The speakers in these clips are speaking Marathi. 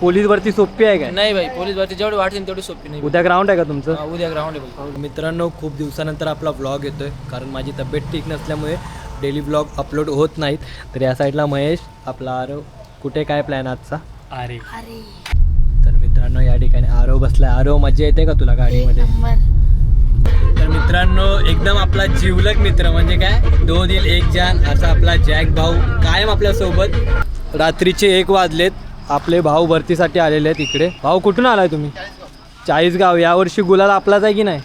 पोलीस भरती सोपी आहे काय? नाही भाई, पोलीस भरती जेवढी वाटेल तेवढी सोपी नाही. उद्या ग्राउंड आहे का तुमचं? उद्या ग्राउंड आहे भाई. मित्रांनो, खूप दिवसानंतर आपला व्लॉग येतोय कारण माझी तब्येत ठीक नसल्यामुळे डेली व्लॉग अपलोड होत नाहीत. तर या साईडला महेश, आपला आरव. कुठे काय प्लॅन आजचा? अरे तर मित्रांनो, या ठिकाणी आरव बसलाय. आरव, मजा येते का तुला गाडीमध्ये? तर मित्रांनो, एकदम आपला जिवलग मित्र म्हणजे काय, दो दिल एक जान असा आपला जॅक भाऊ कायम आपल्या सोबत. रात्रीचे 1 वाजलेत. आपले भाऊ भरतीसाठी आलेले आहेत इकडे. भाऊ, कुठून आलाय तुम्ही? चाळीसगाव. यावर्षी गुलाल आपलाच आहे की नाही?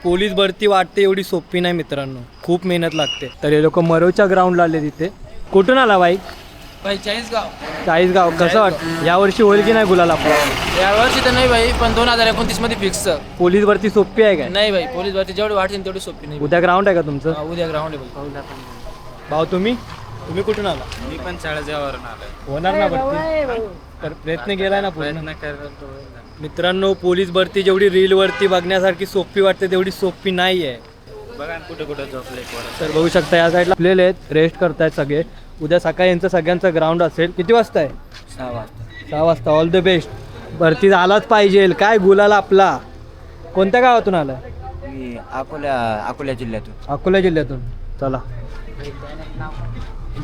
पोलीस भरती वाटते एवढी सोपी नाही मित्रांनो, खूप मेहनत लागते. तर हे लोक मरोच्या ग्राउंडला आले तिथे. कुठून आला बाईक? भाई चाळीसगाव. चाळीसगाव. कसं वाटतं यावर्षी होईल की नाही गुलाल आपला? यावर्षी तर नाही भाई, पण 2029 मध्ये फिक्स. पोलीस भरती सोपी आहे काय? नाही भाई, पोलीस भरती जेवढी वाटेल तेवढी सोपी नाही. उद्या ग्राउंड आहे का तुमचं? उद्या ग्राउंड आहे भाई. भाऊ, तुम्ही कुठून आला? मी पण चाळीसगाववरून आलोय. होणार ना भरती? तर प्रयत्न केलाय ना पूर्ण? मित्रांनो, पोलीस भरती जेवढी रीलवरती बघण्यासारखी सोपी वाटते तेवढी सोपी नाही आहे. बघा कुठे कुठे झोपले. तर बघू शकता या साईडला आपलेले आहेत, रेस्ट करतायत सगळे. उद्या सकाळी यांचं सगळ्यांचं ग्राउंड असेल. किती वाजता आहे? 6 वाजता. 6 वाजता. All the best. भरती आलाच पाहिजे. काय गुलाल आपला. कोणत्या गावातून आला? मी अकोला जिल्ह्यातून. अकोला जिल्ह्यातून. चला,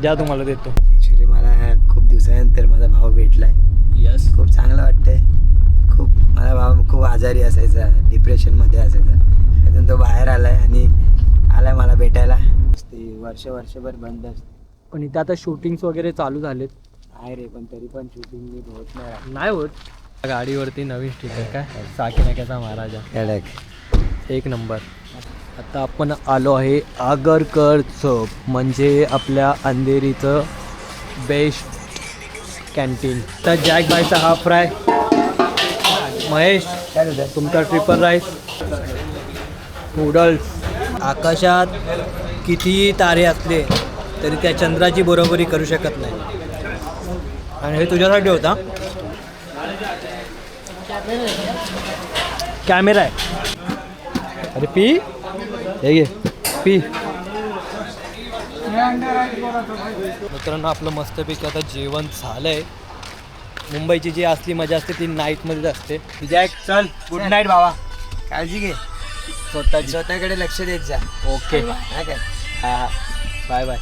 द्या, तुम्हाला देतो. ॲक्च्युली मला खूप दिवसानंतर माझा भाऊ भेटलाय. यस. खूप चांगलं वाटतंय. माझा भाऊ खूप आजारी असायचा, डिप्रेशनमध्ये असायचा. त्यातून तो बाहेर आलाय आणि आलाय मला भेटायला. वर्षभर बंद असते. पण इथे आता शूटिंग्स वगैरे चालू झालेत. आहे रे, पण तरी पण शूटिंग होत नाही होत. गाडीवरती नवीन स्टिकर काय, साकीनाक्याचा महाराजा. नाही. एक नंबर. आता आपण आलो आहे आगरकर चौक, म्हणजे आपल्या अंधेरीचं बेस्ट कॅन्टीन. तर जॅक बायचा हाफ फ्राय. महेश, तुमचा ट्रिपल राईस. नूडल्स. आकाशात कितीही तारे असले तरी त्या चंद्राची बरोबरी करू शकत नाही. आणि हे तुझ्यासाठी होता. कॅमेरा आहे. अरे पी, हे घे, पी. मित्रांनो, आपलं मस्तपैकी आता जेवण झालंय. मुंबईची जी असली मजा असते ती नाईटमध्येच असते. जॅक, चल, गुड नाईट भावा. काळजी घे. स्वतःची. स्वतःकडे लक्ष देत जा. ओके. काय? हां हां, बाय बाय.